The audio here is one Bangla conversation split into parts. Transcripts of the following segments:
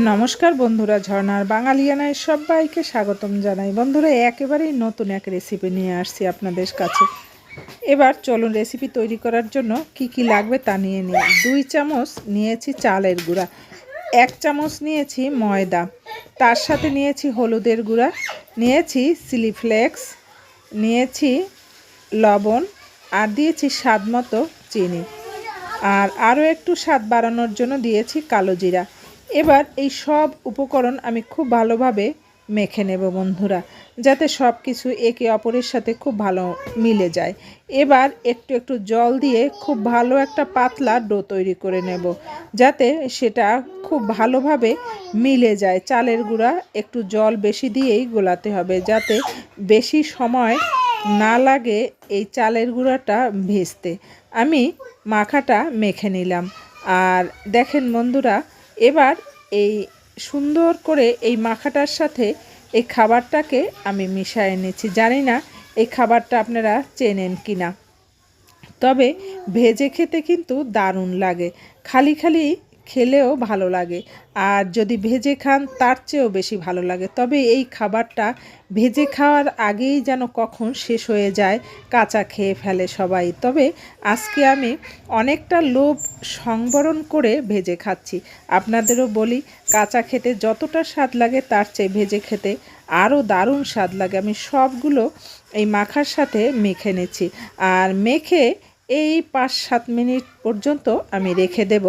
নমস্কার বন্ধুরা, ঝর্ণার বাঙালিয়ানায় সবাইকে স্বাগতম জানাই। বন্ধুরা, একেবারেই নতুন এক রেসিপি নিয়ে আসছি আপনাদের কাছে। এবার চলুন রেসিপি তৈরি করার জন্য কি কি লাগবে তা নিয়ে নিই। 2 চামচ নিয়েছি চালের গুঁড়া, 1 চামচ নিয়েছি ময়দা, তার সাথে নিয়েছি হলুদের গুঁড়া, নিয়েছি চিলি ফ্লেক্স, নিয়েছি লবণ, আর দিয়েছি স্বাদ মতো চিনি, আর আরও একটু স্বাদ বাড়ানোর জন্য দিয়েছি কালো জিরা। এবার এই সব উপকরণ আমি খুব ভালোভাবে মেখে নেব বন্ধুরা, যাতে সব কিছু একে অপরের সাথে খুব ভালো মিলে যায়। এবার একটু একটু জল দিয়ে খুব ভালো একটা পাতলা ডো তৈরি করে নেব, যাতে সেটা খুব ভালোভাবে মিলে যায়। চালের গুঁড়া একটু জল বেশি দিয়েই গোলাতে হবে, যাতে বেশি সময় না লাগে এই চালের গুঁড়াটা ভেজতে। আমি মাখাটা মেখে নিলাম, আর দেখেন বন্ধুরা, এবার এই সুন্দর করে এই মাখাটার সাথে এই খাবারটাকে আমি মিশিয়ে নিচ্ছি। জানি না এই খাবারটা আপনারা চেনেন কি না, তবে ভেজে খেতে কিন্তু দারুণ লাগে, খালি খালি খেলেও ভালো লাগে, আর যদি ভেজে খান তার চেয়েও বেশি ভালো লাগে। তবে এই খাবারটা ভেজে খাওয়ার আগেই যেন কখন শেষ হয়ে যায়, কাঁচা খেয়ে ফেলে সবাই। তবে আজকে আমি অনেকটা লোভ সংবরণ করে ভেজে খাচ্ছি। আপনাদেরও বলি, কাঁচা খেতে যতটা স্বাদ লাগে তার চেয়ে ভেজে খেতে আরও দারুণ স্বাদ লাগে। আমি সবগুলো এই মাখার সাথে মেখে নিচ্ছি, আর মেখে এই 5-7 মিনিট পর্যন্ত আমি রেখে দেব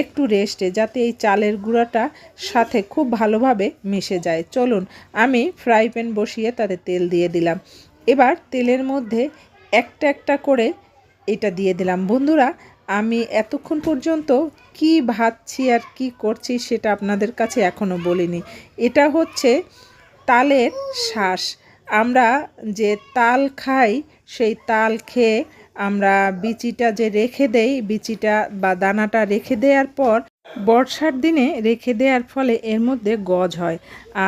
একটু রেস্টে, যাতে এই চালের গুঁড়াটা সাথে খুব ভালোভাবে মিশে যায়। চলুন, আমি ফ্রাই প্যান বসিয়ে তাতে তেল দিয়ে দিলাম। এবার তেলের মধ্যে একটা একটা করে এটা দিয়ে দিলাম। বন্ধুরা, আমি এতক্ষণ পর্যন্ত কি ভাজছি আর কি করছি সেটা আপনাদের কাছে এখনও বলিনি। এটা হচ্ছে তালের শাঁস। আমরা যে তাল খাই, সেই তাল খেয়ে আমরা বিচিটা যে রেখে দেই, বিচিটা বা দানাটা রেখে দেওয়ার পর বর্ষার দিনে রেখে দেওয়ার ফলে এর মধ্যে গজ হয়,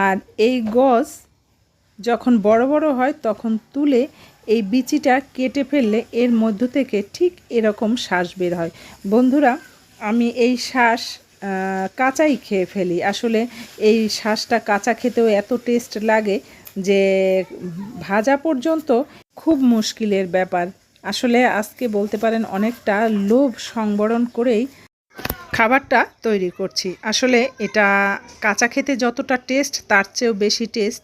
আর এই গজ যখন বড় বড় হয় তখন তুলে এই বিচিটা কেটে ফেললে এর মধ্য থেকে ঠিক এরকম শাঁস বের হয়। বন্ধুরা, আমি এই শাঁস কাঁচাই খেয়ে ফেলি। আসলে এই শাঁসটা কাঁচা খেতেও এত টেস্ট লাগে যে ভাজা পর্যন্ত খুব মুশকিলের ব্যাপার। আসলে আজকে বলতে পারেন অনেকটা লোভ সংবরণ করেই খাবারটা তৈরি করছি। আসলে এটা কাঁচা খেতে যতটা টেস্ট তার চেয়েও বেশি টেস্ট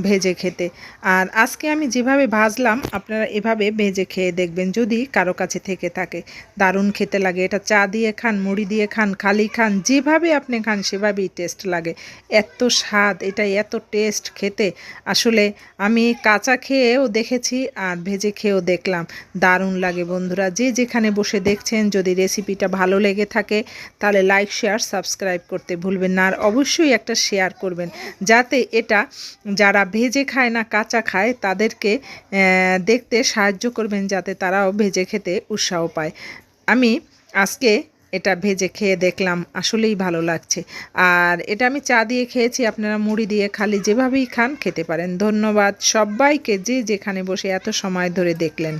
ভেজে খেতে। আর আজকে আমি যেভাবে ভাজলাম আপনারা এভাবে ভেজে খেয়ে দেখবেন, যদি কারো কাছে থেকে থাকে। দারুণ খেতে লাগে। এটা চা দিয়ে খান, মুড়ি দিয়ে খান, খালি খান, যেভাবে আপনি খান সেভাবেই টেস্ট লাগে। এত স্বাদ, এটা এত টেস্ট খেতে। আসলে আমি কাঁচা খেয়েও দেখেছি আর ভেজে খেয়েও দেখলাম, দারুণ লাগে। বন্ধুরা, যে যেখানে বসে দেখছেন, যদি রেসিপিটা ভালো লেগে থাকে তাহলে লাইক, শেয়ার, সাবস্ক্রাইব করতে ভুলবেন না, আর অবশ্যই একটা শেয়ার করবেন, যাতে এটা যারা ভেজে খায় না কাঁচা খায় তাদেরকে দেখতে সাহায্য করবেন, যাতে তারাও ভেজে খেতে উৎসাহ পায়। আমি আজকে এটা ভেজে খেয়ে দেখলাম, আসলেই ভালো লাগছে। আর এটা আমি চা দিয়ে খেয়েছি, আপনারা মুড়ি দিয়ে খালি যেভাবেই খান খেতে পারেন। ধন্যবাদ সবাইকে, যে যেখানে বসে এত সময় ধরে দেখলেন।